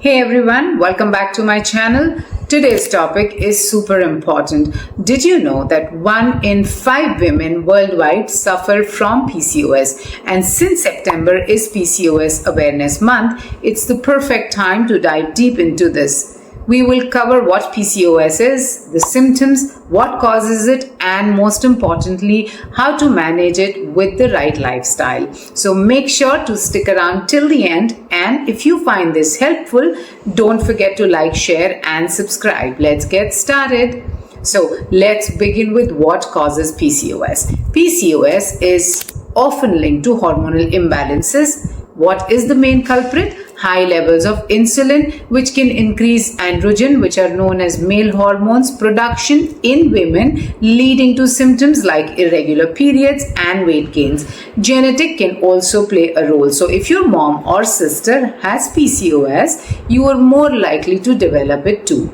Hey everyone, welcome back to my channel. Today's topic is super important. Did you know that 1 in 5 women worldwide suffer from PCOS? And since September is PCOS Awareness Month, it's the perfect time to dive deep into this. We will cover what PCOS is, the symptoms, what causes it, and most importantly, how to manage it with the right lifestyle. So make sure to stick around till the end, and if you find this helpful, don't forget to like, share, and subscribe. Let's get started. So let's begin with what causes PCOS. PCOS is often linked to hormonal imbalances. What is the main culprit? High levels of insulin, which can increase androgen, which are known as male hormones, production in women, leading to symptoms like irregular periods and weight gains. Genetic can also play a role. So if your mom or sister has PCOS, you are more likely to develop it too.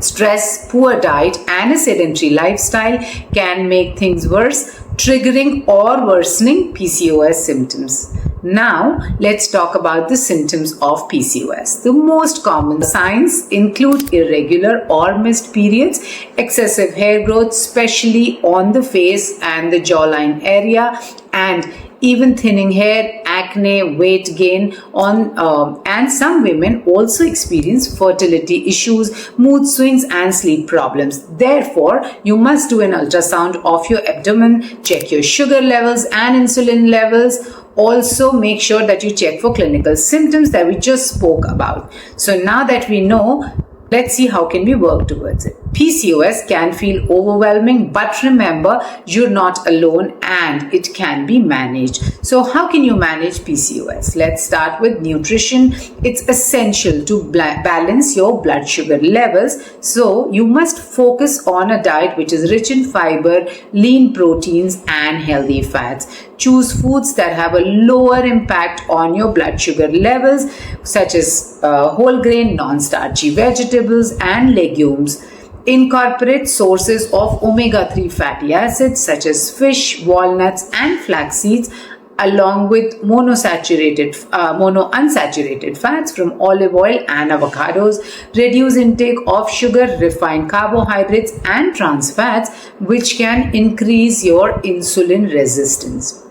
Stress, poor diet, and a sedentary lifestyle can make things worse, triggering or worsening PCOS symptoms. Now, let's talk about the symptoms of PCOS. The most common signs include irregular or missed periods, excessive hair growth, especially on the face and the jawline area, and even thinning hair, acne, weight gain and some women also experience fertility issues, mood swings, and sleep problems. Therefore, you must do an ultrasound of your abdomen, check your sugar levels and insulin levels. Also, make sure that you check for clinical symptoms that we just spoke about. So now that we know, let's see how can we work towards it. PCOS can feel overwhelming, but remember, you're not alone and it can be managed. So how can you manage PCOS? Let's start with nutrition. It's essential to balance your blood sugar levels. So you must focus on a diet which is rich in fiber, lean proteins, and healthy fats. Choose foods that have a lower impact on your blood sugar levels, such as whole grain, non-starchy vegetables, and legumes. Incorporate sources of omega-3 fatty acids such as fish, walnuts, and flaxseeds, along with monounsaturated fats from olive oil and avocados. Reduce intake of sugar, refined carbohydrates, and trans fats, which can increase your insulin resistance.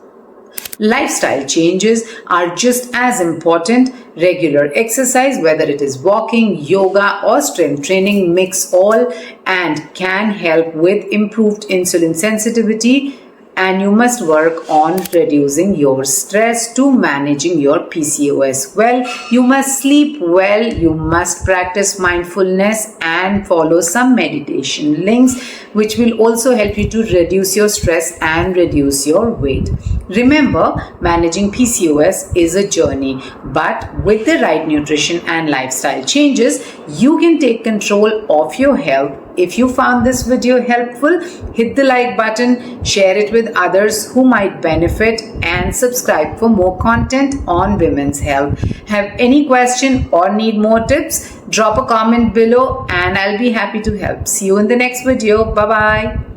Lifestyle changes are just as important. Regular exercise, whether it is walking, yoga, or strength training, mix all and can help with improved insulin sensitivity. And you must work on reducing your stress to managing your PCOS well. You must sleep well, you must practice mindfulness and follow some meditation links, which will also help you to reduce your stress and reduce your weight. Remember, managing PCOS is a journey, but with the right nutrition and lifestyle changes, you can take control of your health. If you found this video helpful, hit the like button, share it with others who might benefit, and subscribe for more content on women's health. Have any question or need more tips? Drop a comment below and I'll be happy to help. See you in the next video. Bye-bye.